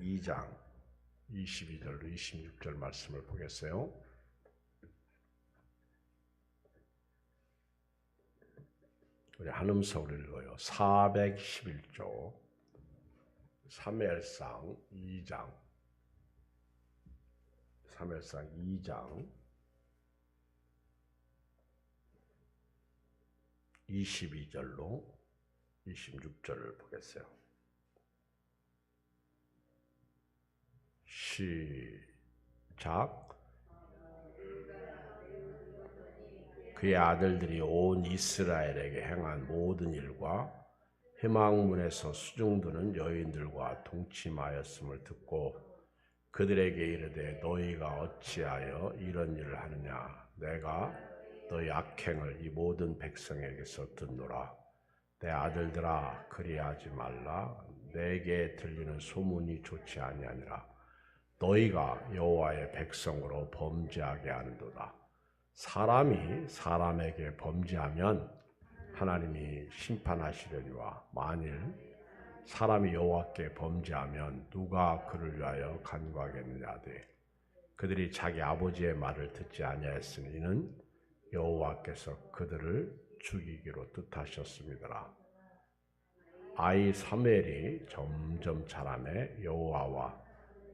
2장 22절로 26절 말씀을 보겠어요. 우리 한음성으로 읽어요. 411조 사무엘상 2장 22절로 26절을 보겠어요. 시작. 그의 아들들이 온 이스라엘에게 행한 모든 일과 회막문에서 수중드는 여인들과 동침하였음을 듣고 그들에게 이르되 너희가 어찌하여 이런 일을 하느냐. 내가 너희 악행을 이 모든 백성에게서 듣노라. 내 아들들아 그리하지 말라. 내게 들리는 소문이 좋지 아니하니라. 너희가 여호와의 백성으로 범죄하게 하는도다. 사람이 사람에게 범죄하면 하나님이 심판하시려니와 만일 사람이 여호와께 범죄하면 누가 그를 위하여 간구하겠느냐 하되 그들이 자기 아버지의 말을 듣지 아니하였으니 이는 여호와께서 그들을 죽이기로 뜻하셨습니다. 아이 사무엘이 점점 자라매 여호와와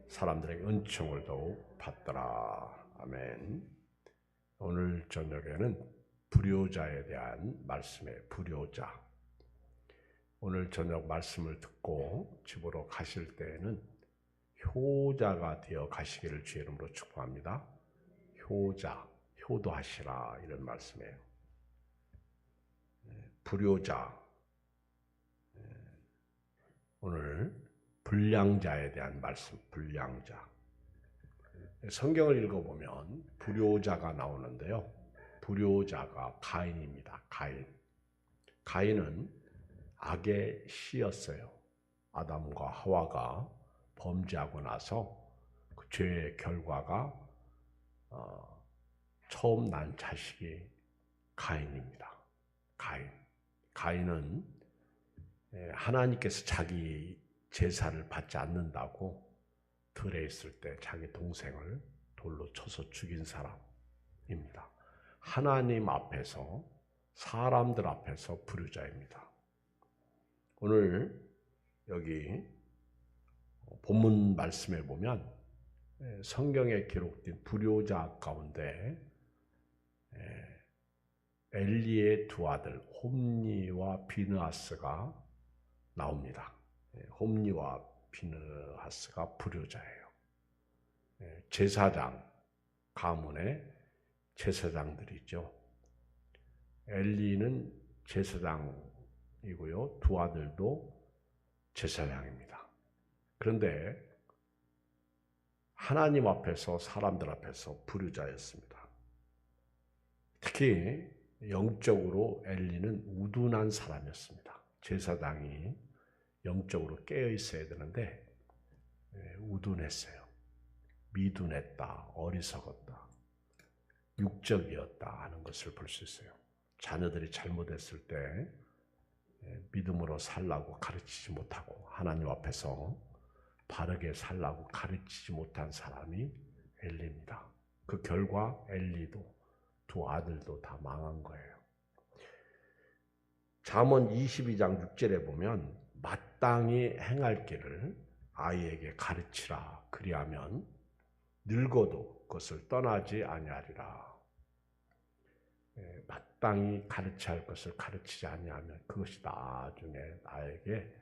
사람들에게 은총을 더욱 받더라. 아멘. 오늘 저녁에는 불효자에 대한 말씀이에요. 불효자. 오늘 저녁 말씀을 듣고 집으로 가실 때에는 효자가 되어 가시기를 주의 이름으로 축복합니다. 효자, 효도하시라 이런 말씀이에요. 불효자. 오늘 불량자에 대한 말씀, 불량자. 성경을 읽어보면 불효자가 나오는데요. 불효자가 가인입니다. 가인은 악의 씨였어요. 아담과 하와가 범죄하고 나서 그 죄의 결과가 처음 난 자식이 가인입니다. 가인은 하나님께서 자기 제사를 받지 않는다고 들에 있을 때 자기 동생을 돌로 쳐서 죽인 사람입니다. 하나님 앞에서 사람들 앞에서 불효자입니다. 오늘 여기 본문 말씀에 보면 성경에 기록된 불효자 가운데 엘리의 두 아들 홈니와 비느하스가 나옵니다. 홈니와 비느하스가 불효자예요. 제사장 가문의 제사장들이죠. 엘리는 제사장이고요. 두 아들도 제사장입니다. 그런데 하나님 앞에서 사람들 앞에서 불효자였습니다. 특히 영적으로 엘리는 우둔한 사람이었습니다. 제사장이 영적으로 깨어 있어야 되는데 우둔했어요. 미둔했다, 어리석었다, 육적이었다 하는 것을 볼 수 있어요. 자녀들이 잘못했을 때 믿음으로 살라고 가르치지 못하고 하나님 앞에서 바르게 살라고 가르치지 못한 사람이 엘리입니다. 그 결과 엘리도 두 아들도 다 망한 거예요. 잠언 22장 6절에 보면 마땅히 행할 길을 아이에게 가르치라. 그리하면 늙어도 그것을 떠나지 아니하리라. 마땅히 가르쳐야 할 것을 가르치지 아니하면 그것이 나중에 나에게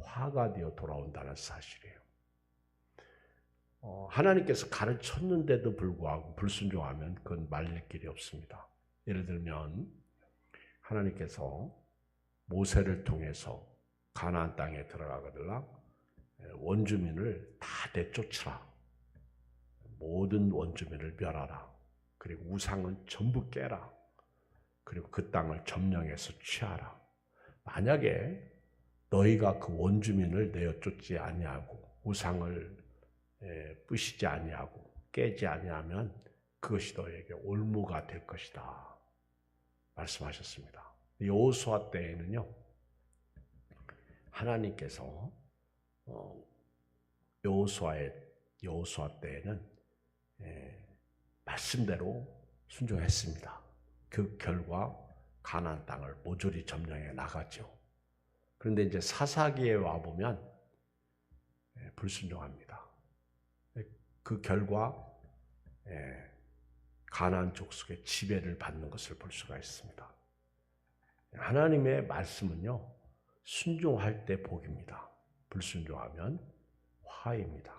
화가 되어 돌아온다는 사실이에요. 하나님께서 가르쳤는데도 불구하고 불순종하면 그건 말릴 길이 없습니다. 예를 들면 하나님께서 모세를 통해서 가나안 땅에 들어가거들라 원주민을 다 내쫓으라. 모든 원주민을 멸하라. 그리고 우상은 전부 깨라. 그리고 그 땅을 점령해서 취하라. 만약에 너희가 그 원주민을 내쫓지 아니하고 우상을 부시지 아니하고 깨지 아니하면 그것이 너에게 올무가 될 것이다 말씀하셨습니다. 여호수아 때에는요 하나님께서 여호수아 때에는 말씀대로 순종했습니다. 그 결과 가나안 땅을 모조리 점령해 나갔죠. 그런데 이제 사사기에 와 보면 불순종합니다. 그 결과 가나안 족속의 지배를 받는 것을 볼 수가 있습니다. 하나님의 말씀은요, 순종할 때 복입니다. 불순종하면 화입니다.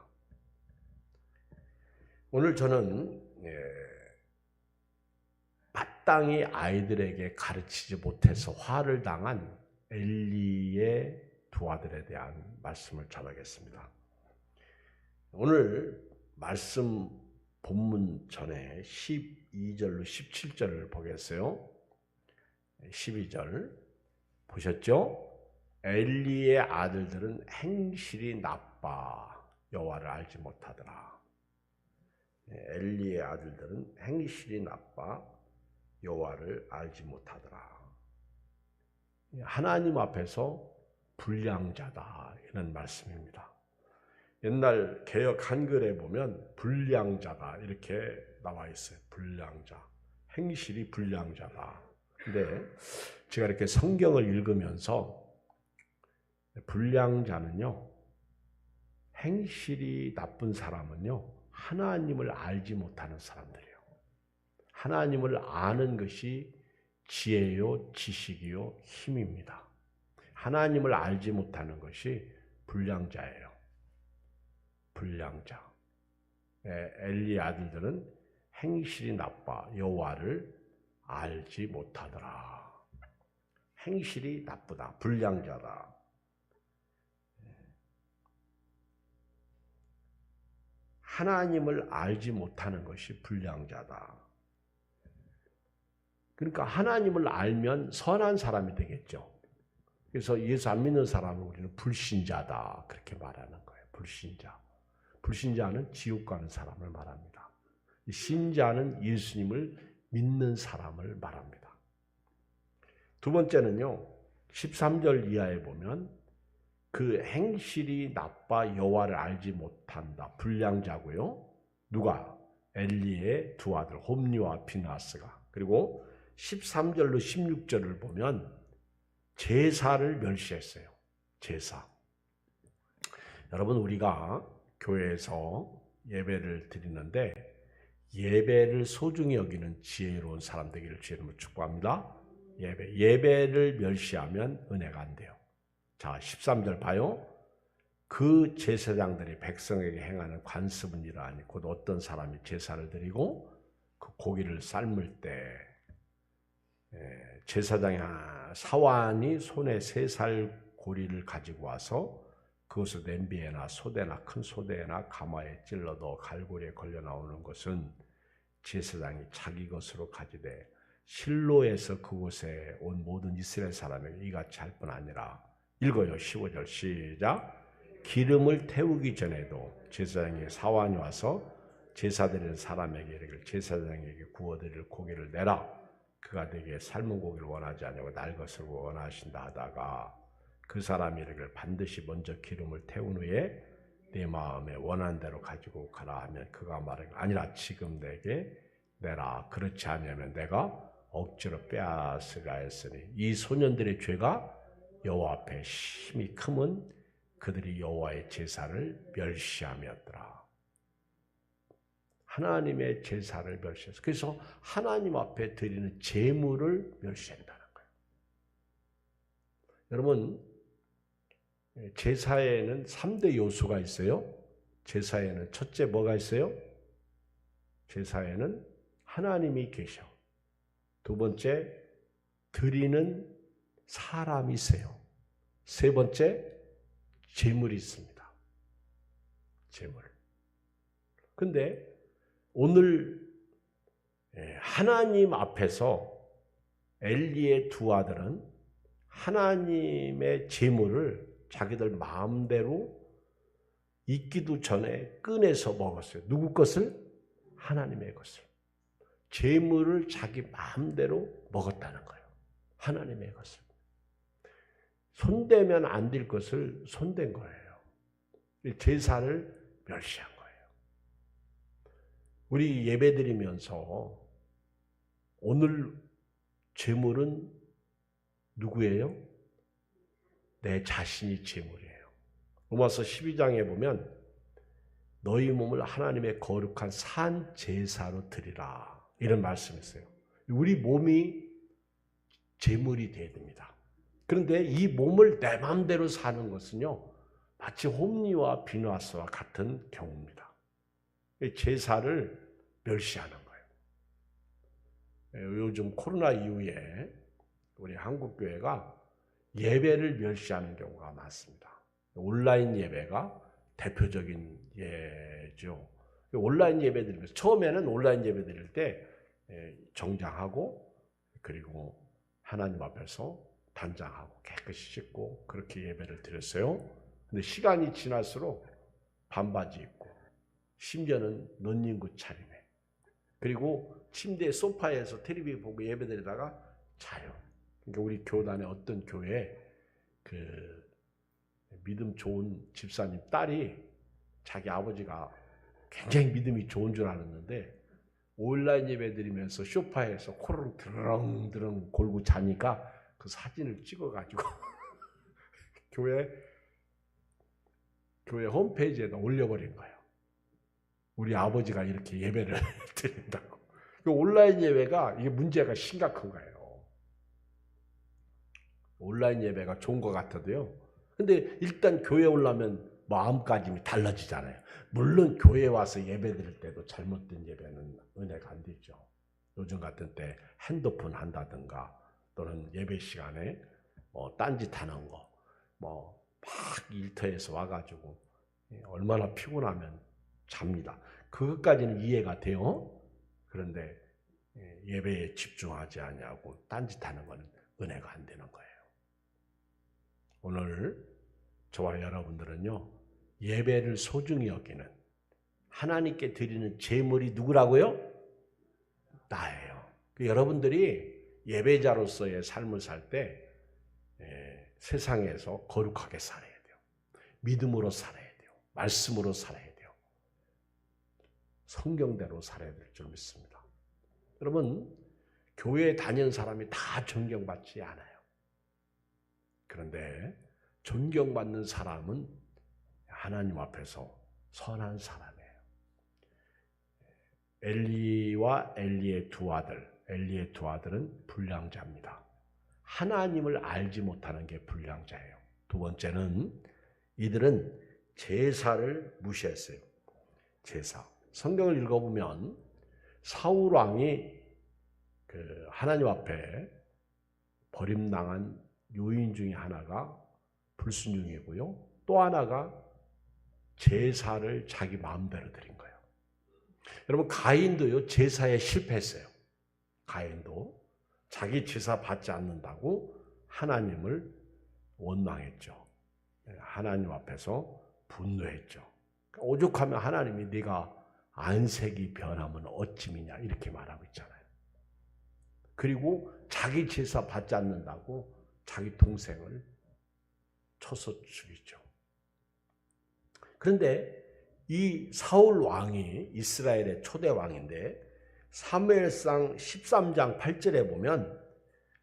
오늘 저는 마땅히 아이들에게 가르치지 못해서 화를 당한 엘리의 두 아들에 대한 말씀을 전하겠습니다. 오늘 말씀 본문 전에 12절로 17절을 보겠어요. 12절 보셨죠? 엘리의 아들들은 행실이 나빠 여호와를 알지 못하더라. 엘리의 아들들은 행실이 나빠 여호와를 알지 못하더라. 하나님 앞에서 불량자다 이런 말씀입니다. 옛날 개역 한글에 보면 불량자다 이렇게 나와 있어요. 불량자, 행실이 불량자다. 근데 제가 이렇게 성경을 읽으면서 불량자는요, 행실이 나쁜 사람은요, 하나님을 알지 못하는 사람들이에요. 하나님을 아는 것이 지혜요, 지식이요, 힘입니다. 하나님을 알지 못하는 것이 불량자예요. 불량자. 엘리 아들들은 행실이 나빠 여호와를 알지 못하더라. 행실이 나쁘다. 불량자다. 하나님을 알지 못하는 것이 불량자다. 그러니까 하나님을 알면 선한 사람이 되겠죠. 그래서 예수 안 믿는 사람은 우리는 불신자다 그렇게 말하는 거예요. 불신자. 불신자는 지옥 가는 사람을 말합니다. 신자는 예수님을 믿는 사람을 말합니다. 두 번째는요, 13절 이하에 보면 그 행실이 나빠 여호와를 알지 못한다. 불량자고요. 누가? 엘리의 두 아들 홈리와 비나스가. 그리고 13절로 16절을 보면 제사를 멸시했어요. 제사. 여러분, 우리가 교회에서 예배를 드리는데 예배를 소중히 여기는 지혜로운 사람 되기를 주의 이름으로 축복합니다. 예배를 멸시하면 은혜가 안 돼요. 자, 13절 봐요. 그 제사장들이 백성에게 행하는 관습은 이러하니 곧 어떤 사람이 제사를 드리고 그 고기를 삶을 때 제사장의 사환이 손에 3살 고리를 가지고 와서 그것을 냄비에나 소대나 큰 소대나 가마에 찔러 넣어 갈고리에 걸려 나오는 것은 제사장이 자기 것으로 가지되 실로에서 그곳에 온 모든 이스라엘 사람에게 이같이 할 뿐 아니라 읽어요. 15절 시작. 기름을 태우기 전에도 제사장의 사환이 와서 제사드리는 사람에게 이르기를 제사장에게 구워드릴 고기를 내라. 그가 내게 삶은 고기를 원하지 아니하고 날 것을 원하신다 하다가 그 사람이 이르기를 반드시 먼저 기름을 태운 후에 내 마음에 원하는 대로 가지고 가라 하면 그가 말하기를 아니라 지금 내게 내라. 그렇지 않으면 내가 억지로 빼앗으라 했으니 이 소년들의 죄가 여호와 앞에 심히 크면 그들이 여호와의 제사를 멸시함이었더라. 하나님의 제사를 멸시했어. 그래서 하나님 앞에 드리는 제물을 멸시한다는 거예요. 여러분, 제사에는 3대 요소가 있어요. 제사에는 첫째 뭐가 있어요? 제사에는 하나님이 계셔. 두 번째, 드리는 사람이 있어요. 세 번째, 제물이 있습니다. 제물. 근데 오늘 하나님 앞에서 엘리의 두 아들은 하나님의 제물을 자기들 마음대로 익기도 전에 꺼내서 먹었어요. 누구 것을? 하나님의 것을. 제물을 자기 마음대로 먹었다는 거예요. 하나님의 것을. 손대면 안 될 것을 손댄 거예요. 제사를 멸시한 거예요. 우리 예배드리면서 오늘 제물은 누구예요? 내 자신이 제물이에요. 로마서 12장에 보면 너희 몸을 하나님의 거룩한 산 제사로 드리라 이런 말씀이 있어요. 우리 몸이 제물이 돼야 됩니다. 그런데 이 몸을 내 마음대로 사는 것은요 마치 홈리와 비누아스와 같은 경우입니다. 제사를 멸시하는 거예요. 요즘 코로나 이후에 우리 한국교회가 예배를 멸시하는 경우가 많습니다. 온라인 예배가 대표적인 예죠. 온라인 예배 드리면서 처음에는 온라인 예배 드릴 때 정장하고 그리고 하나님 앞에서 단장하고 깨끗이 씻고 그렇게 예배를 드렸어요. 근데 시간이 지날수록 반바지 입고 심지어는 넌닝구 차림에 그리고 침대 소파에서 텔레비 보고 예배 드리다가 자요. 그러니까 우리 교단의 어떤 교회에 그 믿음 좋은 집사님 딸이 자기 아버지가 굉장히 믿음이 좋은 줄 알았는데 온라인 예배 드리면서 소파에서 코를 드렁드렁 골고 자니까 그 사진을 찍어가지고 교회 홈페이지에다 올려버린 거예요. 우리 아버지가 이렇게 예배를 드린다고. 온라인 예배가 이게 문제가 심각한 거예요. 온라인 예배가 좋은 것 같아도요. 근데 일단 교회 오려면 마음가짐이 달라지잖아요. 물론 교회 와서 예배 드릴 때도 잘못된 예배는 은혜가 안 되죠. 요즘 같은 때 핸드폰 한다든가 또는 예배 시간에 딴짓하는 거, 막 일터에서 와가지고 얼마나 피곤하면 잡니다. 그것까지는 이해가 돼요. 그런데 예배에 집중하지 않냐고 딴짓하는 건 은혜가 안 되는 거예요. 오늘 저와 여러분들은요 예배를 소중히 여기는 하나님께 드리는 제물이 누구라고요? 나예요. 여러분들이 예배자로서의 삶을 살 때 세상에서 거룩하게 살아야 돼요. 믿음으로 살아야 돼요. 말씀으로 살아야 돼요. 성경대로 살아야 될 줄 믿습니다. 여러분 교회에 다니는 사람이 다 존경받지 않아요. 그런데 존경받는 사람은 하나님 앞에서 선한 사람이에요. 엘리와 엘리의 두 아들은 불량자입니다. 하나님을 알지 못하는 게 불량자예요. 두 번째는 이들은 제사를 무시했어요. 제사. 성경을 읽어보면 사울 왕이 하나님 앞에 버림당한 요인 중에 하나가 불순종이고요. 또 하나가 제사를 자기 마음대로 드린 거예요. 여러분 가인도요 제사에 실패했어요. 가인도 자기 제사 받지 않는다고 하나님을 원망했죠. 하나님 앞에서 분노했죠. 오죽하면 하나님이 네가 안색이 변하면 어찌미냐 이렇게 말하고 있잖아요. 그리고 자기 제사 받지 않는다고 자기 동생을 쳐서 죽이죠. 그런데 이 사울 왕이 이스라엘의 초대 왕인데 사무엘상 13장 8절에 보면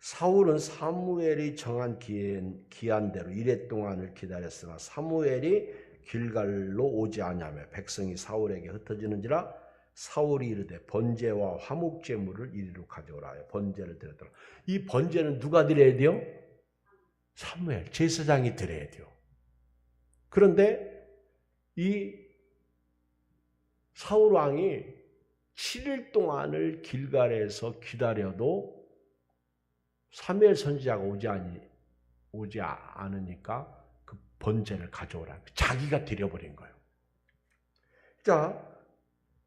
사울은 사무엘이 정한 기한대로 이레 동안을 기다렸으나 사무엘이 길갈로 오지 아니하며 백성이 사울에게 흩어지는지라 사울이 이르되 번제와 화목제물을 이리로 가져오라 하여 번제를 드렸더라. 이 번제는 누가 드려야 돼요? 사무엘 제사장이 드려야 돼요. 그런데 이 사울 왕이 7일 동안을 길갈에서 기다려도 사무엘 선지자가 오지 않으니까 그 번제를 가져오라. 자기가 드려버린 거예요. 자,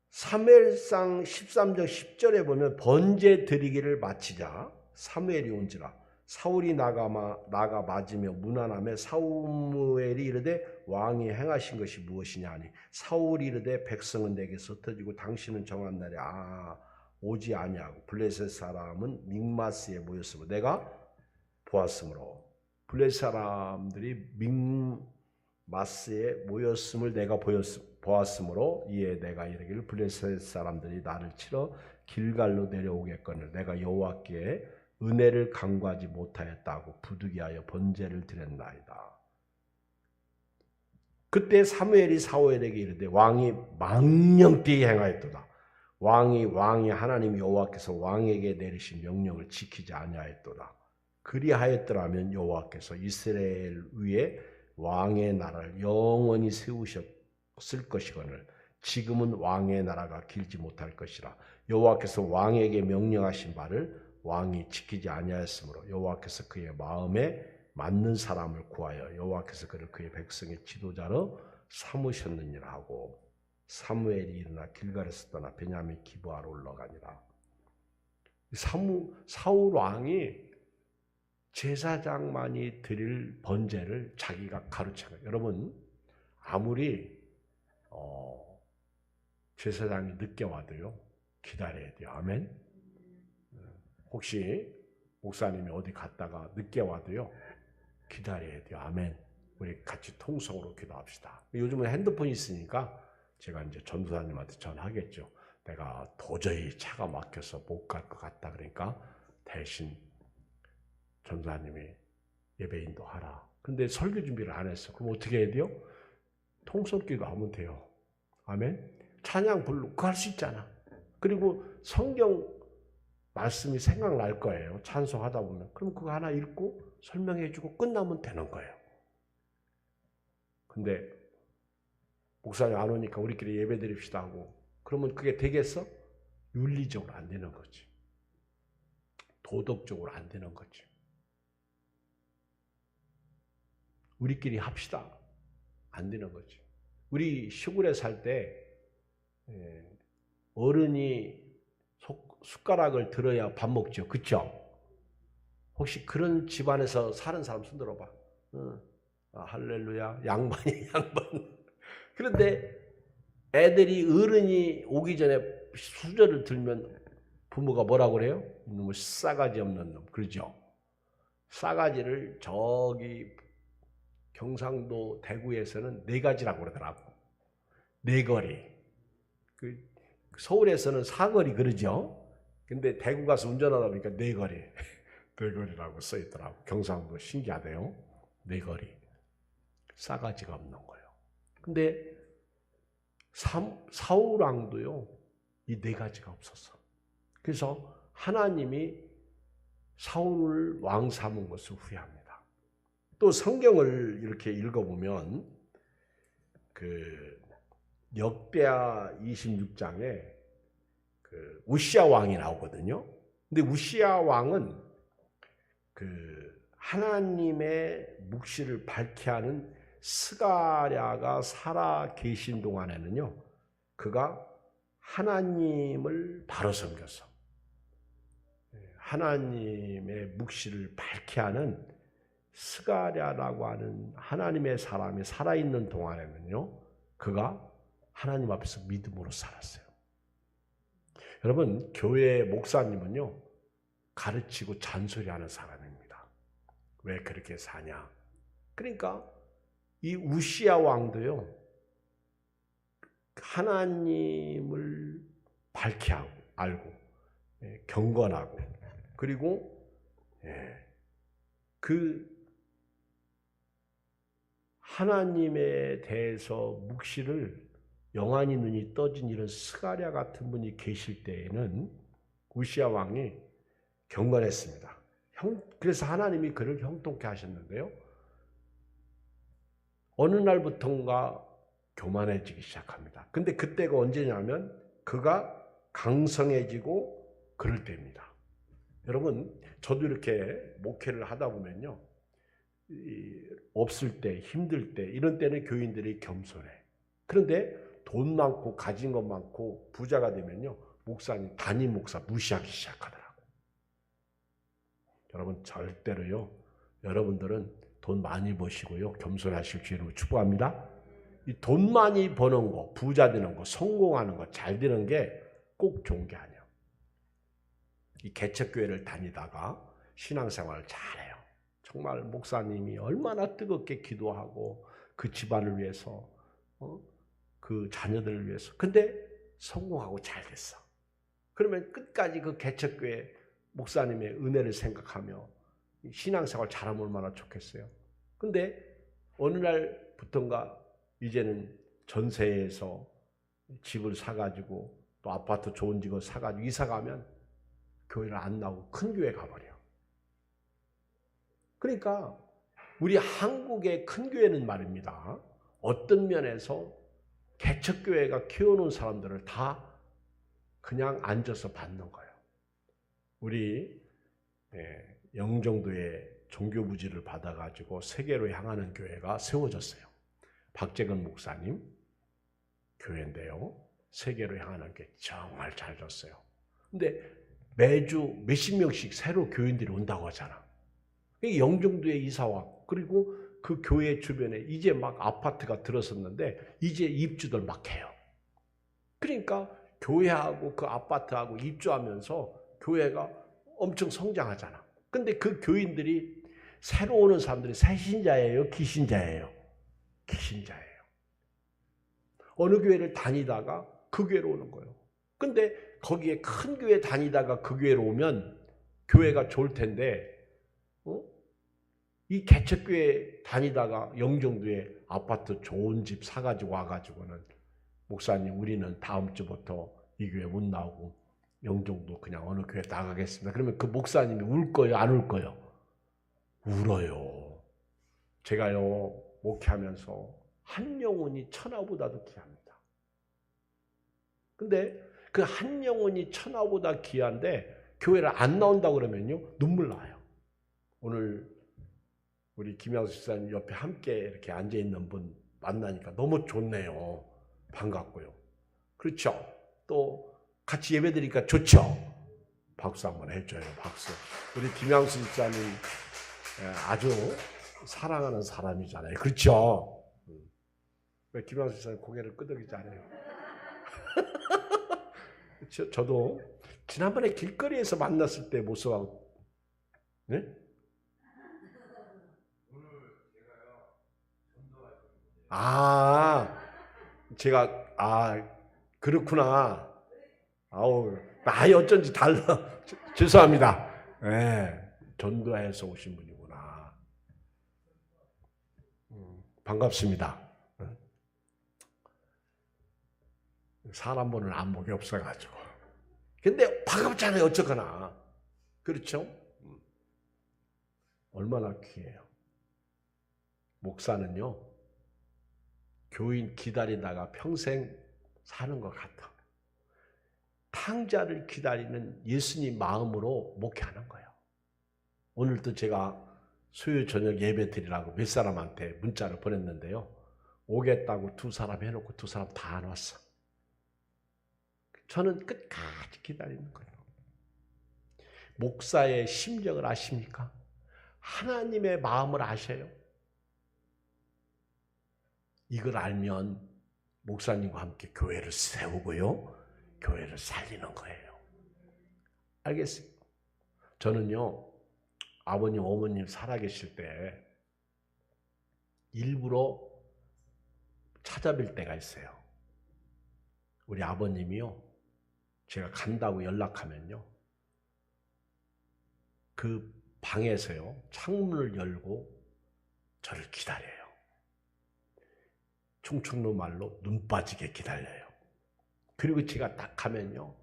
사무엘상 13장 10절에 보면 번제 드리기를 마치자 사무엘이 온지라 사울이 나가 맞으며 문안하며 사무엘이 이르되 왕이 행하신 것이 무엇이냐 하니 사울이 이르되 백성은 내게서 흩어지고 당신은 정한 날에 오지 아니하고 블레셋 사람은 믹마스에 모였으므로 내가 보았으므로 블레셋 사람들이 마스에 모였음을 내가 보았으므로 이에 내가 이르기를 블레셋 사람들이 나를 치러 길갈로 내려오겠거늘 내가 여호와께 은혜를 간구하지 못하였다고 부득이하여 번제를 드렸나이다. 그때 사무엘이 사오엘에게 이르되 왕이 망령되이 행하였도다. 왕이 하나님 여호와께서 왕에게 내리신 명령을 지키지 아니하였도다. 그리하였더라면 여호와께서 이스라엘 위에 왕의 나라를 영원히 세우셨을 것이거늘 지금은 왕의 나라가 길지 못할 것이라. 여호와께서 왕에게 명령하신 바를 왕이 지키지 아니하였으므로 여호와께서 그의 마음에 맞는 사람을 구하여 여호와께서 그를 그의 백성의 지도자로 삼으셨느니라 하고 사무엘이 일어나 길갈에서 떠나 베냐민 기브아로 올라가니라. 사울 왕이 제사장만이 드릴 번제를 자기가 가르쳐요. 여러분 아무리 제사장이 늦게 와도요 기다려야 돼요. 아멘. 혹시 목사님이 어디 갔다가 늦게 와도요 기다려야 돼요. 아멘. 우리 같이 통성으로 기도합시다. 요즘은 핸드폰이 있으니까 제가 이제 전도사님한테 전화하겠죠. 내가 도저히 차가 막혀서 못 갈 것 같다. 그러니까 대신 전도사님이 예배 인도하라. 근데 설교 준비를 안 했어. 그럼 어떻게 해야 돼요? 통성 기도하면 돼요. 아멘. 찬양 부르고 그거 할 수 있잖아. 그리고 성경 말씀이 생각날 거예요. 찬송하다 보면. 그럼 그거 하나 읽고 설명해주고 끝나면 되는 거예요. 근데 목사님 안 오니까 우리끼리 예배 드립시다 하고 그러면 그게 되겠어? 윤리적으로 안 되는 거지. 도덕적으로 안 되는 거지. 우리끼리 합시다. 안 되는 거지. 우리 시골에 살 때 어른이 숟가락을 들어야 밥 먹죠. 그렇죠? 혹시 그런 집안에서 사는 사람 손 들어봐. 할렐루야. 양반이 양반. 그런데 애들이 어른이 오기 전에 수저를 들면 부모가 뭐라고 그래요? 이놈의 싸가지 없는 놈. 그러죠? 싸가지를 저기 경상도 대구에서는 네 가지라고 그러더라고. 네 거리. 서울에서는 사거리 그러죠? 근데 대구 가서 운전하다 보니까 네 거리. 네 거리라고 써 있더라고. 경상도 신기하대요. 네 거리. 싸가지가 없는 거예요. 근데 사울 왕도요. 이 네 가지가 없었어. 그래서 하나님이 사울을 왕 삼은 것을 후회합니다. 또 성경을 이렇게 읽어보면 그 역대하 26장에 그 우시야 왕이 나오거든요. 근데 우시야 왕은 그 하나님의 묵시를 밝게 하는 스가랴가 살아 계신 동안에는요, 그가 하나님을 바로 섬겼어. 하나님의 묵시를 밝게 하는 스가랴라고 하는 하나님의 사람이 살아있는 동안에는요, 그가 하나님 앞에서 믿음으로 살았어요. 여러분, 교회 목사님은요, 가르치고 잔소리하는 사람입니다. 왜 그렇게 사냐? 그러니까 이 우시야 왕도요, 하나님을 밝게 하고 알고 경건하고 그리고 그 하나님에 대해서 묵시를 영안이 눈이 떠진 이런 스가랴 같은 분이 계실 때에는 우시야 왕이 경건했습니다. 그래서 하나님이 그를 형통케 하셨는데요. 어느 날부터인가 교만해지기 시작합니다. 근데 그때가 언제냐면 그가 강성해지고 그럴 때입니다. 여러분, 저도 이렇게 목회를 하다 보면요. 없을 때, 힘들 때, 이런 때는 교인들이 겸손해. 그런데 돈 많고 가진 것 많고 부자가 되면요. 목사님, 담임 목사 무시하기 시작하더라고. 여러분, 절대로요. 여러분들은 돈 많이 버시고요. 겸손하실 주로 축복합니다. 이 돈 많이 버는 거, 부자 되는 거, 성공하는 거, 잘 되는 게 꼭 좋은 게 아니에요. 이 개척교회를 다니다가 신앙생활을 잘해요. 정말 목사님이 얼마나 뜨겁게 기도하고 그 집안을 위해서, 그 자녀들을 위해서. 근데 성공하고 잘 됐어. 그러면 끝까지 그 개척교회 목사님의 은혜를 생각하며 신앙생활 잘하면 얼마나 좋겠어요. 근데 어느 날부턴가 이제는 전세에서 집을 사가지고 또 아파트 좋은 집을 사가지고 이사가면 교회를 안 나오고 큰 교회 가버려. 그러니까 우리 한국의 큰 교회는 말입니다. 어떤 면에서 개척교회가 키워놓은 사람들을 다 그냥 앉아서 받는 거예요. 우리 영종도에 종교부지를 받아가지고 세계로 향하는 교회가 세워졌어요. 박재근 목사님 교회인데요. 세계로 향하는 게 정말 잘 졌어요. 근데 매주 몇십 명씩 새로 교인들이 온다고 하잖아. 영종도에 이사와 그리고 그 교회 주변에 이제 막 아파트가 들어섰는데 이제 입주들 막 해요. 그러니까 교회하고 그 아파트하고 입주하면서 교회가 엄청 성장하잖아. 근데 그 교인들이 새로 오는 사람들이 새신자예요? 기신자예요? 기신자예요. 어느 교회를 다니다가 그 교회로 오는 거예요. 근데 거기에 큰 교회 다니다가 그 교회로 오면 교회가 좋을 텐데 이 개척교회 다니다가 영종도에 아파트 좋은 집 사가지고 와가지고는 목사님 우리는 다음 주부터 이 교회 못 나오고 영종도 그냥 어느 교회 나가겠습니다. 그러면 그 목사님이 울 거예요? 안 울 거예요? 울어요. 제가요 목회하면서 한 영혼이 천하보다도 귀합니다. 근데 그 한 영혼이 천하보다 귀한데 교회를 안 나온다고 그러면요 눈물 나요. 오늘 우리 김양수 집사님 옆에 함께 이렇게 앉아있는 분 만나니까 너무 좋네요. 반갑고요. 그렇죠? 또 같이 예배드리니까 좋죠? 박수 한번 해줘요. 박수. 우리 김양수 집사님 아주 사랑하는 사람이잖아요. 그렇죠? 왜 김양수 집사님 고개를 끄덕이지 않아요? 저도 지난번에 길거리에서 만났을 때 모습하고 네? 제가 그렇구나. 아우 나이 어쩐지 달라. 죄송합니다. 네, 전도해서 오신 분이구나. 반갑습니다. 사람 보는 안목이 없어가지고. 근데 반갑잖아요. 어쩌거나. 그렇죠? 얼마나 귀해요. 목사는요. 교인 기다리다가 평생 사는 것 같아. 탕자를 기다리는 예수님 마음으로 목회하는 거예요. 오늘도 제가 수요 저녁 예배 드리라고 몇 사람한테 문자를 보냈는데요. 오겠다고 두 사람 해놓고 두 사람 다 안 왔어. 저는 끝까지 기다리는 거예요. 목사의 심정을 아십니까? 하나님의 마음을 아셔요. 이걸 알면 목사님과 함께 교회를 세우고요. 교회를 살리는 거예요. 알겠습니까? 저는요. 아버님, 어머님 살아계실 때 일부러 찾아뵐 때가 있어요. 우리 아버님이요. 제가 간다고 연락하면요. 그 방에서요. 창문을 열고 저를 기다려요. 충청도 말로 눈 빠지게 기다려요. 그리고 제가 딱 가면요.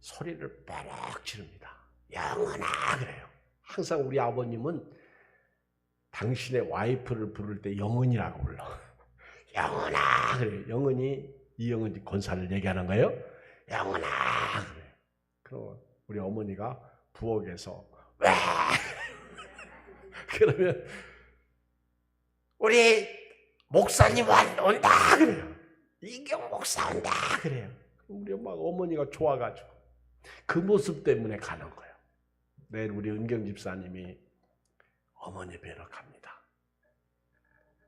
소리를 뻐럭 지릅니다. 영원아 그래요. 항상 우리 아버님은 당신의 와이프를 부를 때 영은이라고 불러. 영은아 그래요. 영은이 이영은 권사를 얘기하는 거예요. 영은아 그래요. 그럼 우리 어머니가 부엌에서 왜 그러면 우리 목사님 온다 그래요. 이경 목사 온다 그래요. 우리 어머니가 좋아가지고 그 모습 때문에 가는 거예요. 내일 우리 은경 집사님이 어머니 뵈러 갑니다.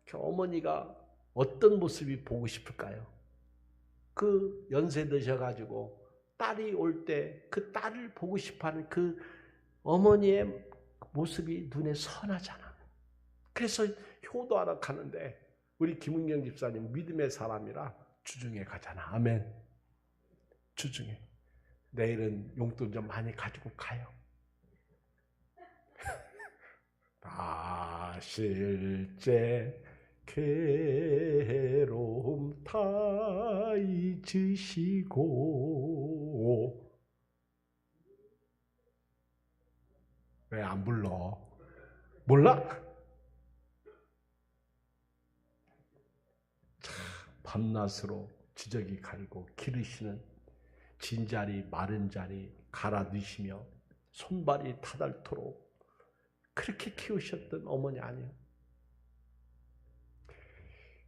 그 어머니가 어떤 모습이 보고 싶을까요? 그 연세 드셔가지고 딸이 올 때 그 딸을 보고 싶어하는 그 어머니의 모습이 눈에 선하잖아. 그래서 효도하러 가는데 우리 김은경 집사님 믿음의 사람이라 주중에 가잖아. 아멘. 주중에. 내일은 용돈 좀 많이 가지고 가요. 실제 괴로움 다 잊으시고. 왜 안 불러? 몰라? 밤낮으로 지저귀 가리고 기르시는 진자리 마른 자리 갈아 넣으시며 손발이 타닳도록 그렇게 키우셨던 어머니 아니에요.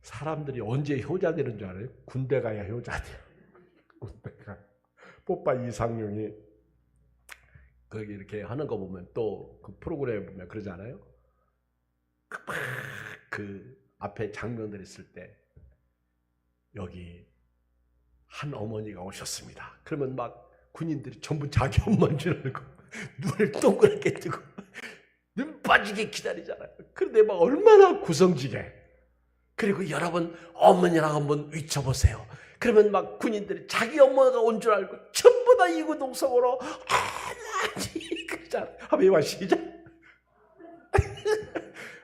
사람들이 언제 효자 되는 줄 알아요? 군대 가야 효자 돼요. 군대가. 뽀빠 이상용이 거기 이렇게 하는 거 보면 또 그 프로그램 보면 그러잖아요. 그 앞에 장면들 있을 때 여기 한 어머니가 오셨습니다. 그러면 막 군인들이 전부 자기 엄마인 줄 알고 눈을 동그랗게 뜨고 눈 빠지게 기다리잖아요. 그런데 막 얼마나 구성지게. 그리고 여러분 어머니랑 한번 외쳐보세요. 그러면 막 군인들이 자기 엄마가 온 줄 알고 전부 다 이구동성으로 어머니 그러잖아. 한번 해봐 시작.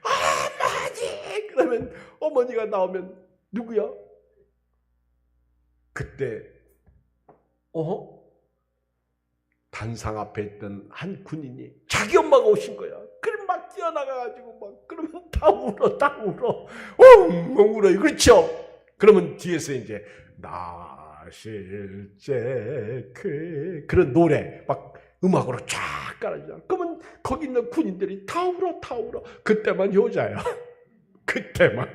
어머니 그러면 어머니가 나오면 누구야? 그때 단상 앞에 있던 한 군인이 자기 엄마가 오신 거야. 그럼 막 뛰어나가가지고 막 그러면 다 울어. 엉엉 울어요. 그렇죠? 그러면 뒤에서 이제 나 실제 그런 노래 막 음악으로 쫙 깔아주잖아. 그러면 거기 있는 군인들이 다 울어. 그때만 효자야. 그때만.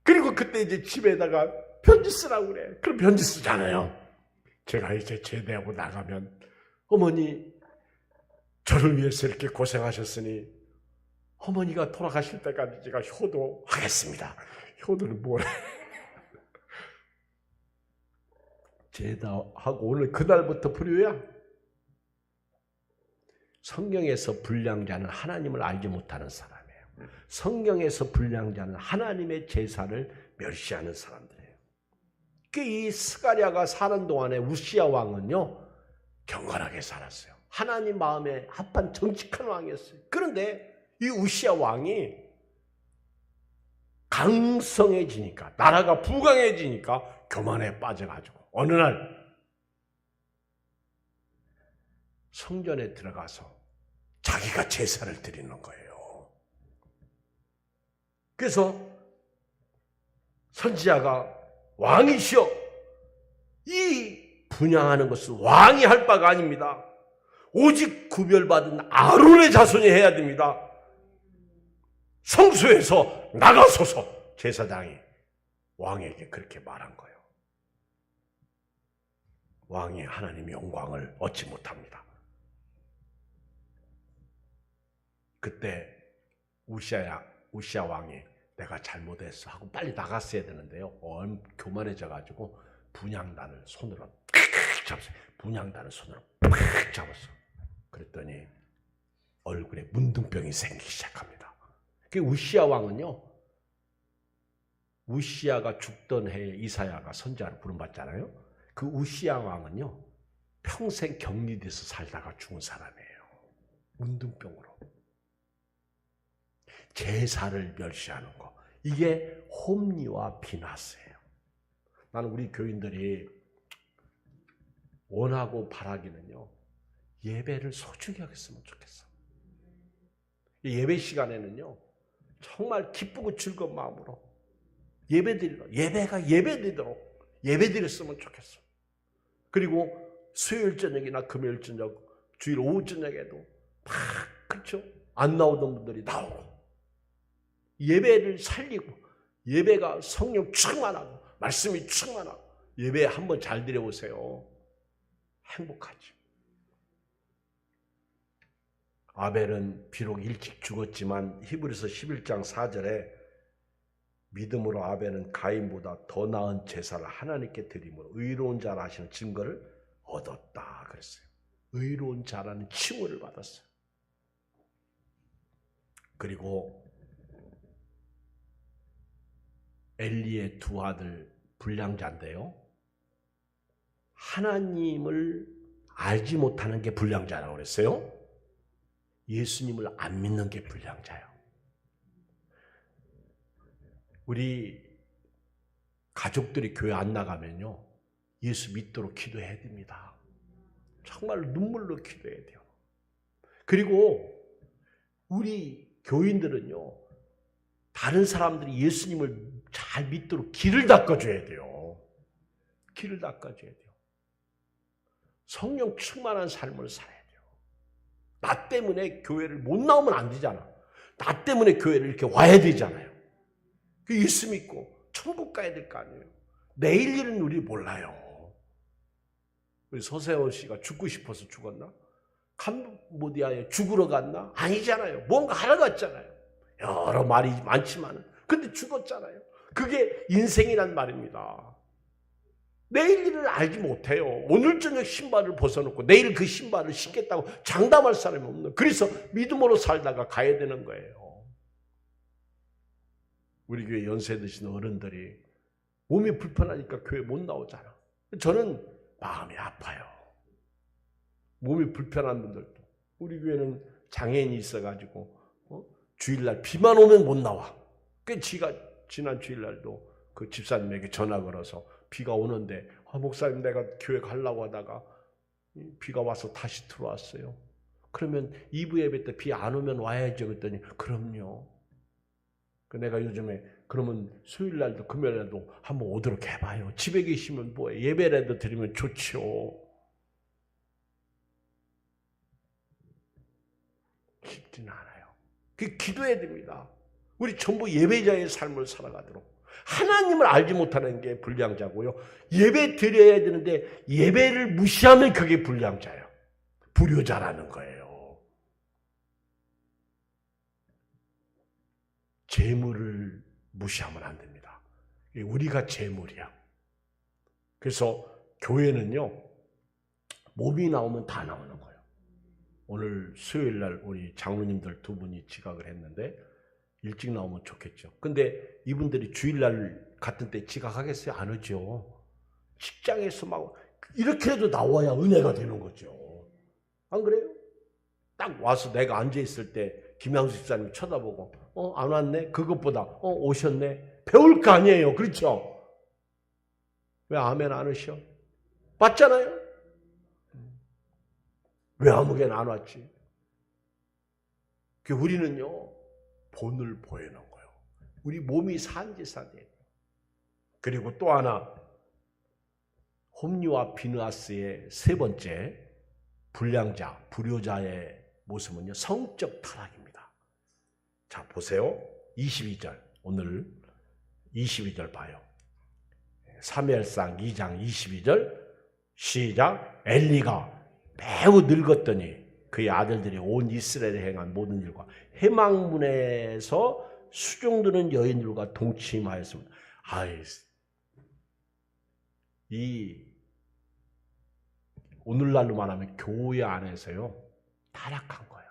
그리고 그때 이제 집에다가 편지 쓰라고 그래. 그럼 편지 쓰잖아요. 제가 이제 제대하고 나가면 어머니 저를 위해서 이렇게 고생하셨으니 어머니가 돌아가실 때까지 제가 효도하겠습니다. 효도는 뭐래? 제다하고 오늘 그날부터 불효야. 성경에서 불량자는 하나님을 알지 못하는 사람이에요. 성경에서 불량자는 하나님의 제사를 멸시하는 사람들이에요. 이 스가랴가 사는 동안에 우시야 왕은요 경건하게 살았어요. 하나님 마음에 합한 정직한 왕이었어요. 그런데 이 우시야 왕이 강성해지니까 나라가 부강해지니까 교만에 빠져가지고 어느 날 성전에 들어가서 자기가 제사를 드리는 거예요. 그래서 선지자가 왕이시여 이 분향하는 것은 왕이 할 바가 아닙니다. 오직 구별받은 아론의 자손이 해야 됩니다. 성소에서 나가소서. 제사장이 왕에게 그렇게 말한 거예요. 왕이 하나님의 영광을 얻지 못합니다. 그때 우시야 왕이 내가 잘못했어 하고 빨리 나갔어야 되는데요. 교만해져가지고 분향단을 손으로 팍 잡았어요. 분향단을 손으로 팍 잡았어. 그랬더니 얼굴에 문둥병이 생기기 시작합니다. 그 우시야 왕은요. 우시야가 죽던 해에 이사야가 선지자로 부름받잖아요. 그 우시야 왕은요. 평생 격리돼서 살다가 죽은 사람이에요. 문둥병으로. 제사를 멸시하는 거. 이게 홈리와 비나스예요. 나는 우리 교인들이 원하고 바라기는요. 예배를 소중히 하겠으면 좋겠어. 예배 시간에는요. 정말 기쁘고 즐거운 마음으로 예배가 예배되도록 예배드렸으면 좋겠어. 그리고 수요일 저녁이나 금요일 저녁, 주일 오후 저녁에도 막 그렇죠. 안 나오던 분들이 나오고 예배를 살리고 예배가 성령 충만하고 말씀이 충만하고 예배 한번 잘 드려보세요. 행복하죠. 아벨은 비록 일찍 죽었지만 히브리서 11장 4절에 믿음으로 아벨은 가인보다 더 나은 제사를 하나님께 드림으로 의로운 자라 하시는 증거를 얻었다 그랬어요. 의로운 자라는 칭호를 받았어요. 그리고 엘리의 두 아들 불량자인데요. 하나님을 알지 못하는 게 불량자라고 그랬어요. 예수님을 안 믿는 게 불량자예요. 우리 가족들이 교회 안 나가면요, 예수 믿도록 기도해야 됩니다. 정말 눈물로 기도해야 돼요. 그리고 우리 교인들은요, 다른 사람들이 예수님을 잘 믿도록 길을 닦아줘야 돼요. 길을 닦아줘야 돼요. 성령 충만한 삶을 살아야 돼요. 나 때문에 교회를 못 나오면 안 되잖아. 나 때문에 교회를 이렇게 와야 되잖아요. 예수 믿고 천국 가야 될 거 아니에요. 내일 일은 우리 몰라요. 우리 서세원 씨가 죽고 싶어서 죽었나? 캄보디아에 죽으러 갔나? 아니잖아요. 뭔가 하러 갔잖아요. 여러 말이 많지만 근데 죽었잖아요. 그게 인생이란 말입니다. 내일 일을 알지 못해요. 오늘 저녁 신발을 벗어놓고 내일 그 신발을 신겠다고 장담할 사람이 없는. 그래서 믿음으로 살다가 가야 되는 거예요. 우리 교회 연세 드신 어른들이 몸이 불편하니까 교회 못 나오잖아. 저는 마음이 아파요. 몸이 불편한 분들도. 우리 교회는 장애인이 있어가지고 주일날 비만 오면 못 나와. 그 지가 지난 주일날도 그 집사님에게 전화 걸어서 비가 오는데 목사님 내가 교회 가려고 하다가 비가 와서 다시 들어왔어요. 그러면 2부 예배 때 비 안 오면 와야죠. 그랬더니 그럼요. 내가 요즘에 그러면 수요일날도 금요일날도 한번 오도록 해봐요. 집에 계시면 뭐예요. 예배라도 드리면 좋죠. 쉽지는 않아요. 기도해야 됩니다. 우리 전부 예배자의 삶을 살아가도록. 하나님을 알지 못하는 게 불량자고요. 예배 드려야 되는데 예배를 무시하면 그게 불량자예요. 불효자라는 거예요. 재물을 무시하면 안 됩니다. 우리가 재물이야. 그래서 교회는요, 몸이 나오면 다 나오는 거예요. 오늘 수요일 날 우리 장로님들 두 분이 지각을 했는데 일찍 나오면 좋겠죠. 근데 이분들이 주일날 같은 때 지각하겠어요? 안 오죠. 직장에서 막 이렇게 해도 나와야 은혜가 되는 거죠. 안 그래요? 딱 와서 내가 앉아있을 때 김양수 집사님이 쳐다보고 안 왔네? 그것보다 오셨네? 배울 거 아니에요. 그렇죠? 왜 아멘 안 하셔? 맞잖아요? 왜 아무개나 안 왔지? 우리는요, 본을 보이는 거예요. 우리 몸이 산지사 돼요. 그리고 또 하나, 홈리와 비느하스의 세 번째 불량자, 불효자의 모습은요, 성적 타락입니다. 자, 보세요. 22절. 오늘 22절 봐요. 사무엘상 2장 22절. 시작. 엘리가 매우 늙었더니 그의 아들들이 온 이스라엘에 행한 모든 일과 해망문에서 수종드는 여인들과 동침하였습니다. 이 오늘날로 말하면 교회 안에서요, 타락한 거예요.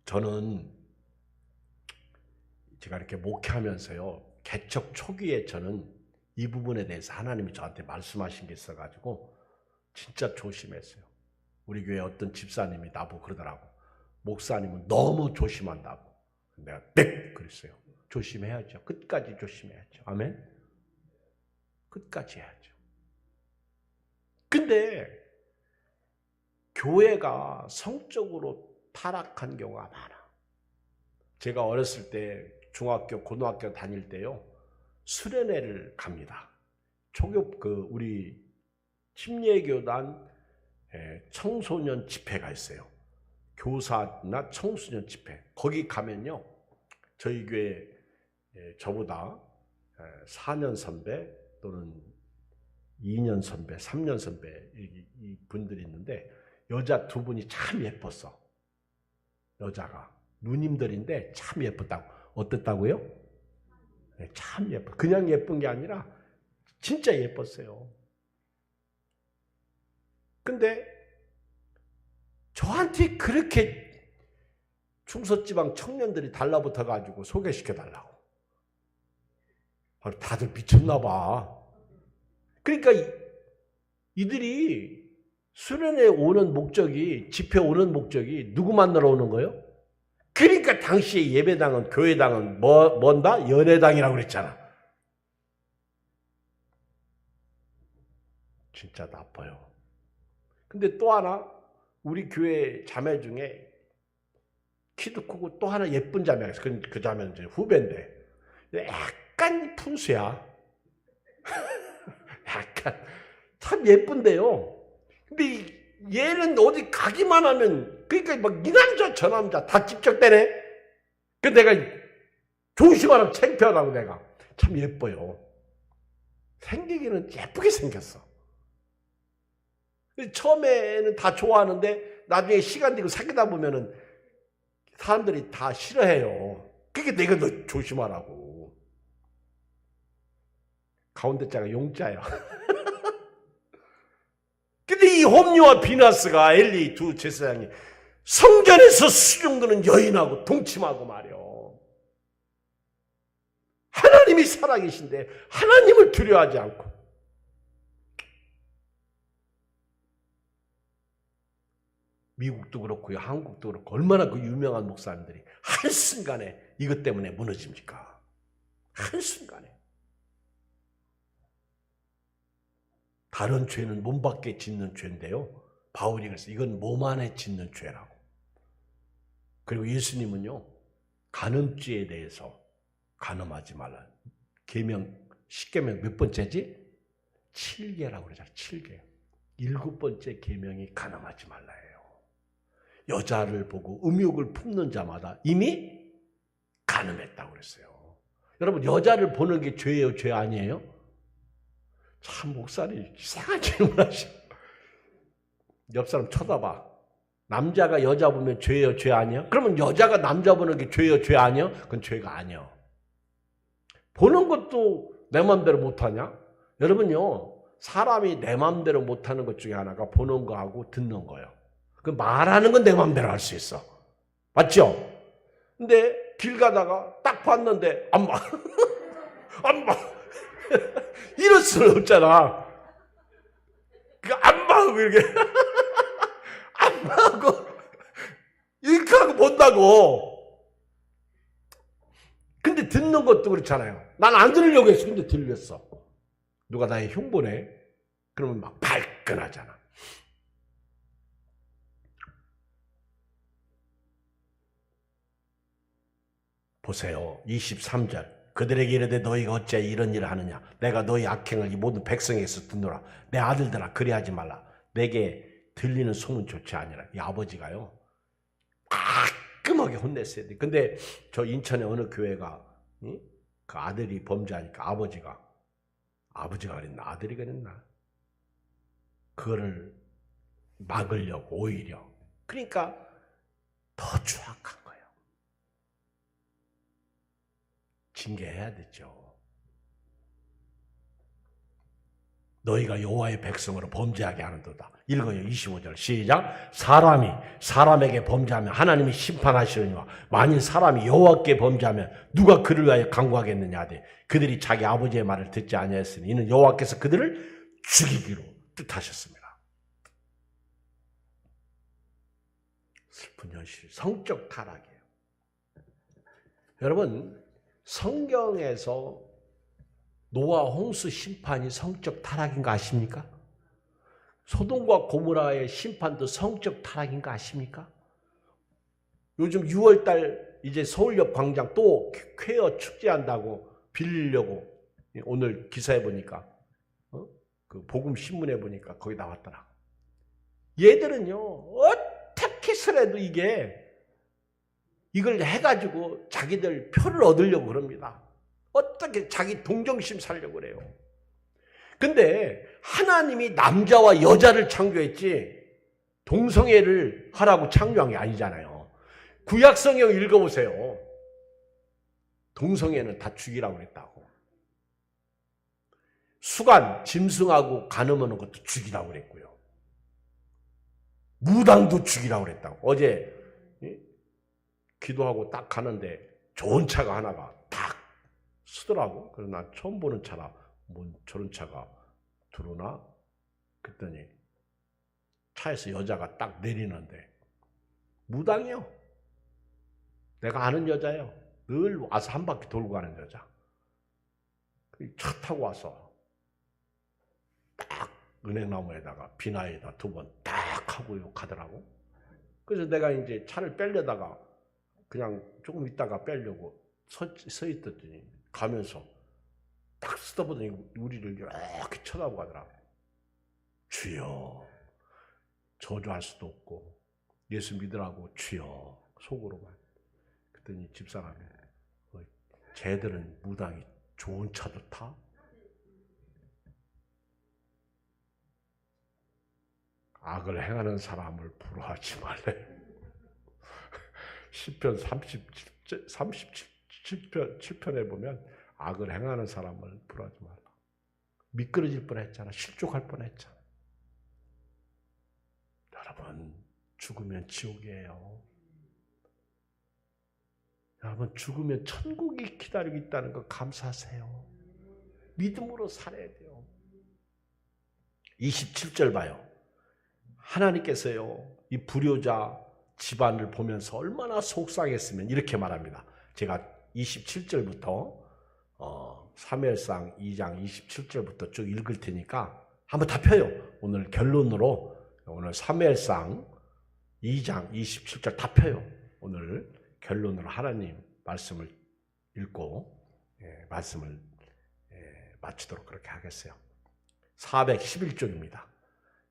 저는 제가 이렇게 목회하면서요, 개척 초기에 저는 이 부분에 대해서 하나님이 저한테 말씀하신 게 있어가지고 진짜 조심했어요. 우리 교회 어떤 집사님이 나보고 그러더라고. 목사님은 너무 조심한다고. 내가 네! 그랬어요. 조심해야죠. 끝까지 조심해야죠. 아멘? 끝까지 해야죠. 근데 교회가 성적으로 타락한 경우가 많아. 제가 어렸을 때 중학교, 고등학교 다닐 때요, 수련회를 갑니다. 우리 침례교단 청소년 집회가 있어요. 교사나 청소년 집회. 거기 가면요, 저희 교회 저보다 4년 선배 또는 2년 선배, 3년 선배 이 분들이 있는데 여자 두 분이 참 예뻤어. 여자가 누님들인데 참 예뻤다고. 어땠다고요? 네, 참 예뻐. 그냥 예쁜 게 아니라 진짜 예뻤어요. 근데 저한테 그렇게 중서지방 청년들이 달라붙어가지고 소개시켜달라고. 다들 미쳤나 봐. 그러니까 이들이 수련회 오는 목적이, 집회 오는 목적이 누구 만나러 오는 거예요? 그러니까 당시에 예배당은, 교회당은 뭔다? 연회당이라고 그랬잖아. 진짜 나빠요. 근데 또 하나, 우리 교회 자매 중에 키도 크고 또 하나 예쁜 자매가 있어. 그 자매는 이제 후배인데 약간 푼수야. 약간 참 예쁜데요. 근데 얘는 어디 가기만 하면, 그러니까 막 이 남자 저 남자 다 집적되네. 그 내가 조심하라고, 창피하다고. 내가 참 예뻐요. 생기기는 예쁘게 생겼어. 처음에는 다 좋아하는데 나중에 시간 되고 사귀다 보면은 사람들이 다 싫어해요. 그게 내가 너 조심하라고. 가운데 자가 용자야. 근데 이 홈리와 비나스가, 엘리 두 제사장이 성전에서 수종드는 여인하고 동침하고 말이요. 하나님이 살아계신데 하나님을 두려워하지 않고. 미국도 그렇고요, 한국도 그렇고, 얼마나 그 유명한 목사님들이 한순간에 이것 때문에 무너집니까? 한순간에. 다른 죄는 몸 밖에 짓는 죄인데요, 바울이 그래서 이건 몸 안에 짓는 죄라고. 그리고 예수님은요, 간음죄에 대해서 간음하지 말라. 계명, 10계명 몇 번째지? 7계라고 그러잖아요. 7계. 7번째 계명이 간음하지 말라예요. 여자를 보고 음욕을 품는 자마다 이미 간음했다고 그랬어요. 여러분, 여자를 보는 게 죄예요, 죄 아니에요? 참 목사님 이상한 질문하셔. 옆 사람 쳐다봐. 남자가 여자 보면 죄예요, 죄 아니에요? 그러면 여자가 남자 보는 게 죄예요, 죄 아니에요? 그건 죄가 아니에요. 보는 것도 내 마음대로 못하냐? 여러분요, 사람이 내 마음대로 못하는 것 중에 하나가 보는 거하고 듣는 거예요. 그 말하는 건 내 마음대로 할 수 있어. 맞죠? 근데 길 가다가 딱 봤는데 안 봐. 안 봐. 이럴 수는 없잖아. 안 봐. 이렇게. 안 봐고 이렇게 하고 본다고. 근데 듣는 것도 그렇잖아요. 난 안 들으려고 했어. 근데 들렸어. 누가 나의 흉보네. 그러면 막 발끈하잖아. 보세요. 23절. 그들에게 이르되 너희가 어찌 이런 일을 하느냐. 내가 너희 악행을 이 모든 백성에게서 듣노라. 내 아들들아 그리하지 말라. 내게 들리는 소문 좋지 아니라. 이 아버지가요, 깔끔하게 혼냈어야 돼. 근데 저 인천의 어느 교회가 그 아들이 범죄하니까 아버지가 그랬나 아들이 그랬나 그거를 막으려고 오히려. 그러니까 더 추악한 거예요. 징계해야 되죠. 너희가 여호와의 백성으로 범죄하게 하는도다. 읽어요. 25절 시작. 사람이 사람에게 범죄하면 하나님이 심판하시느니와 만일 사람이 여호와께 범죄하면 누가 그를 위하여 간구하겠느냐 하되 그들이 자기 아버지의 말을 듣지 아니하였으니 이는 여호와께서 그들을 죽이기로 뜻하셨습니다. 슬픈 현실, 성적 타락이에요. 여러분, 성경에서 노아 홍수 심판이 성적 타락인 거 아십니까? 소돔과 고모라의 심판도 성적 타락인 거 아십니까? 요즘 6월달 이제 서울역 광장 또 쾌어 축제한다고 빌리려고 오늘 기사에 보니까 그 복음 신문에 보니까 거기 나왔더라. 얘들은요 어떻게 해서라도 이걸 해가지고 자기들 표를 얻으려고 그럽니다. 어떻게 자기 동정심 살려고 그래요. 근데 하나님이 남자와 여자를 창조했지 동성애를 하라고 창조한 게 아니잖아요. 구약 성경 읽어보세요. 동성애는 다 죽이라고 그랬다고. 수간, 짐승하고 간음하는 것도 죽이라고 그랬고요. 무당도 죽이라고 그랬다고. 어제 기도하고 딱 가는데 좋은 차가 하나가 딱 쓰더라고. 그래서 난 처음 보는 차라 뭐 저런 차가 들어오나? 그랬더니 차에서 여자가 딱 내리는데 무당이요. 내가 아는 여자예요. 늘 와서 한 바퀴 돌고 가는 여자. 차 타고 와서 딱 은행나무에다가 비나에다 2번 딱 하고 가더라고. 그래서 내가 이제 차를 빼려다가 그냥 조금 있다가 빼려고 서 있더니 가면서 딱 쓰다보더니 우리를 이렇게 쳐다보고 가더라고. 주여, 저주할 수도 없고 예수 믿으라고 주여, 속으로만. 그랬더니 집사람이 쟤들은 무당이 좋은 차도 타? 악을 행하는 사람을 부러워하지 말래. 시편 37편에 보면 악을 행하는 사람을 부러워하지 말라. 미끄러질 뻔했잖아. 실족할 뻔했잖아. 여러분, 죽으면 지옥이에요. 여러분, 죽으면 천국이 기다리고 있다는 거 감사하세요. 믿음으로 살아야 돼요. 27절 봐요. 하나님께서요, 이 불효자 집안을 보면서 얼마나 속상했으면 이렇게 말합니다. 제가 27절부터 사무엘상 2장 27절부터 쭉 읽을 테니까 한번 다 펴요. 오늘 결론으로 오늘 사무엘상 2장 27절 다 펴요. 오늘 결론으로 하나님 말씀을 읽고 말씀을 마치도록 그렇게 하겠어요. 411쪽입니다.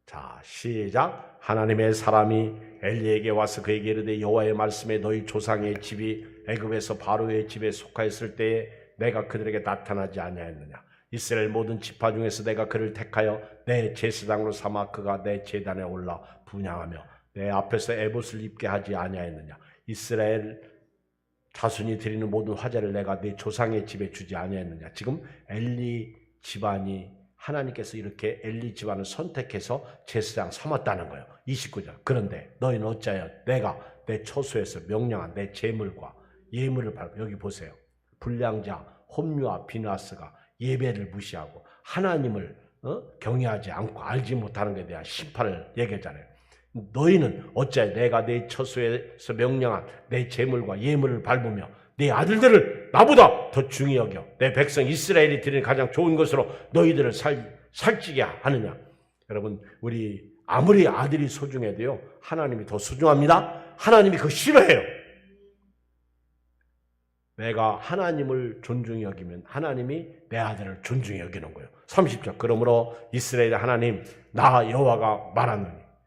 자, 시작. 하나님의 사람이 엘리에게 와서 그에게 이르되 여호와의 말씀에 너희 조상의 집이 애굽에서 바로의 집에 속하였을 때에 내가 그들에게 나타나지 아니하였느냐. 이스라엘 모든 지파 중에서 내가 그를 택하여 내 제사장으로 삼아 그가 내 제단에 올라 분향하며 내 앞에서 에봇을 입게 하지 아니하였느냐. 이스라엘 자손이 드리는 모든 화제를 내가 내 조상의 집에 주지 아니하였느냐. 지금 엘리 집안이 하나님께서 이렇게 엘리 집안을 선택해서 제사장 삼았다는 거예요. 29절. 그런데 너희는 어찌하여 내가 내 처소에서 명령한 내 제물과 예물을 밟고, 여기 보세요. 불량자 홈류와 비나스가 예배를 무시하고 하나님을 경외하지 않고 알지 못하는 것에 대한 심판을 얘기하잖아요. 너희는 어찌하여 내가 내 처소에서 명령한 내 제물과 예물을 밟으며 네 아들들을 나보다 더 중히 여겨 내 백성 이스라엘이 드리는 가장 좋은 것으로 너희들을 살찌게 하느냐. 여러분, 우리 아무리 아들이 소중해도요, 하나님이 더 소중합니다. 하나님이 그거 싫어해요. 내가 하나님을 존중히 여기면 하나님이 내 아들을 존중히 여기는 거예요. 30절. 그러므로 이스라엘의 하나님 나 여호와가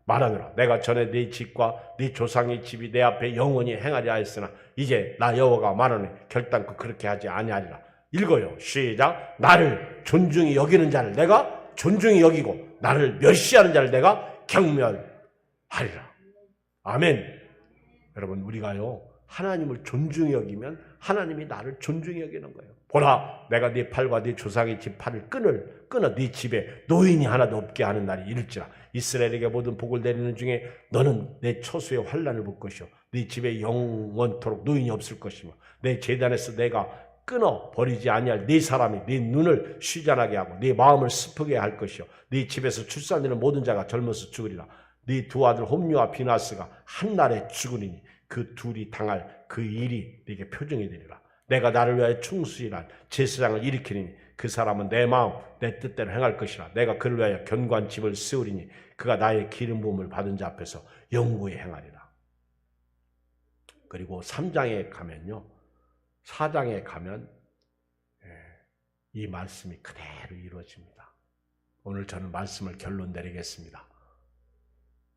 말하노라. 내가 전에 네 집과 네 조상의 집이 내 앞에 영원히 행하리 하였으나 이제 나 여호와가 말하노니 결단코 그렇게 하지 아니하리라. 읽어요. 시작. 나를 존중히 여기는 자를 내가 존중히 여기고 나를 멸시하는 자를 내가 경멸하리라. 아멘. 여러분, 우리가요 하나님을 존중히 여기면 하나님이 나를 존중히 여기는 거예요. 보라, 내가 네 팔과 네 조상의 집 팔을 끊어 네 집에 노인이 하나도 없게 하는 날이 이를지라. 이스라엘에게 모든 복을 내리는 중에 너는 내 처소에 환난을 볼 것이요 네 집에 영원토록 노인이 없을 것이며 내 제단에서 내가 끊어 버리지 아니할 네 사람이 네 눈을 쉬잔하게 하고 네 마음을 슬프게 할 것이요 네 집에서 출산되는 모든 자가 젊어서 죽으리라. 네 두 아들 홈류와 비나스가 한날에 죽으리니 그 둘이 당할 그 일이 네게 표정이 되리라. 내가 나를 위하여 충수일한 제사장을 일으키니 그 사람은 내 마음 내 뜻대로 행할 것이라. 내가 그를 위하여 견고한 집을 세우리니 그가 나의 기름 부음을 받은 자 앞에서 영구히 행하리라. 그리고 3장에 가면요, 4장에 가면 이 말씀이 그대로 이루어집니다. 오늘 저는 말씀을 결론 내리겠습니다.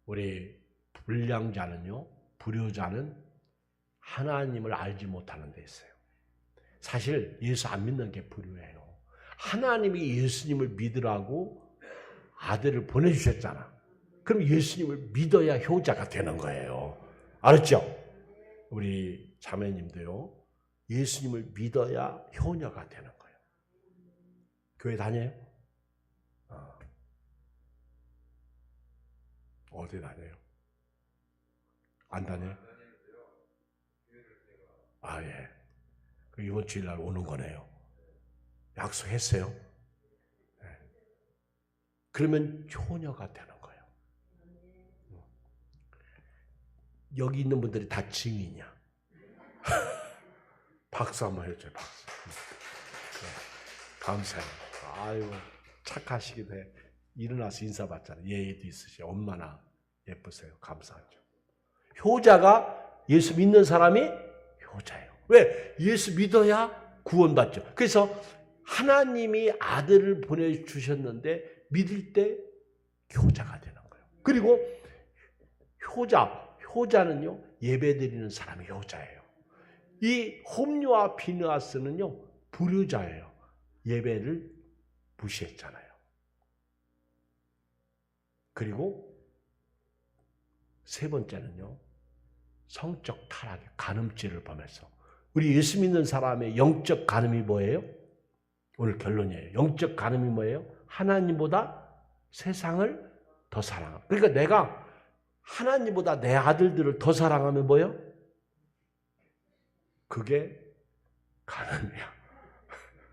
우리 불량자는요, 불효자는 하나님을 알지 못하는 데 있어요. 사실 예수 안 믿는 게 불효예요. 하나님이 예수님을 믿으라고 아들을 보내주셨잖아. 그럼 예수님을 믿어야 효자가 되는 거예요. 알았죠? 우리 자매님도요, 예수님을 믿어야 효녀가 되는 거예요. 교회 다녀요? 어디 다녀요? 안 다녀요? 아, 예. 이번 주일날 오는 거네요. 약속했어요. 네. 그러면 효녀가 되는 거예요. 여기 있는 분들이 다 증인이야. 박수 한번 해줘요. 박수. 네. 감사해요. 아이고 착하시기도 해. 일어나서 인사받잖아요. 예의도 있으시죠. 얼마나 예쁘세요. 감사하죠. 효자가 예수 믿는 사람이 효자예요. 왜? 예수 믿어야 구원받죠. 그래서 하나님이 아들을 보내주셨는데 믿을 때 효자가 되는 거예요. 그리고 효자는요 예배드리는 사람이 효자예요. 이 홈리와 비느하스는요 불효자예요. 예배를 무시했잖아요. 그리고 세 번째는요 성적 타락의 간음죄를 범해서 우리 예수 믿는 사람의 영적 간음이 뭐예요? 오늘 결론이에요. 영적 간음이 뭐예요? 하나님보다 세상을 더 사랑하고. 그러니까 내가 하나님보다 내 아들들을 더 사랑하면 뭐예요? 그게 간음이야.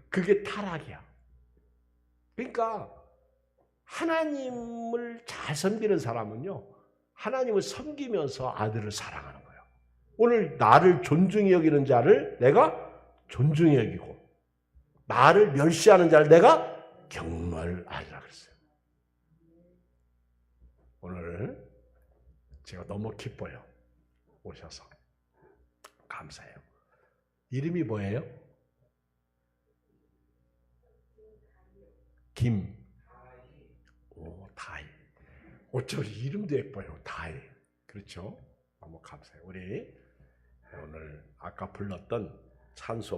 그게 타락이야. 그러니까 하나님을 잘 섬기는 사람은요. 하나님을 섬기면서 아들을 사랑하는 거예요. 오늘 나를 존중히 여기는 자를 내가 존중히 여기고 나를 멸시하는 자를 내가 경멸하리라 그랬어요. 오늘 제가 너무 기뻐요. 오셔서. 감사해요. 이름이 뭐예요? 다희. 어쩜 이름도 예뻐요. 다희. 그렇죠? 너무 감사해요. 우리 오늘 아까 불렀던 찬송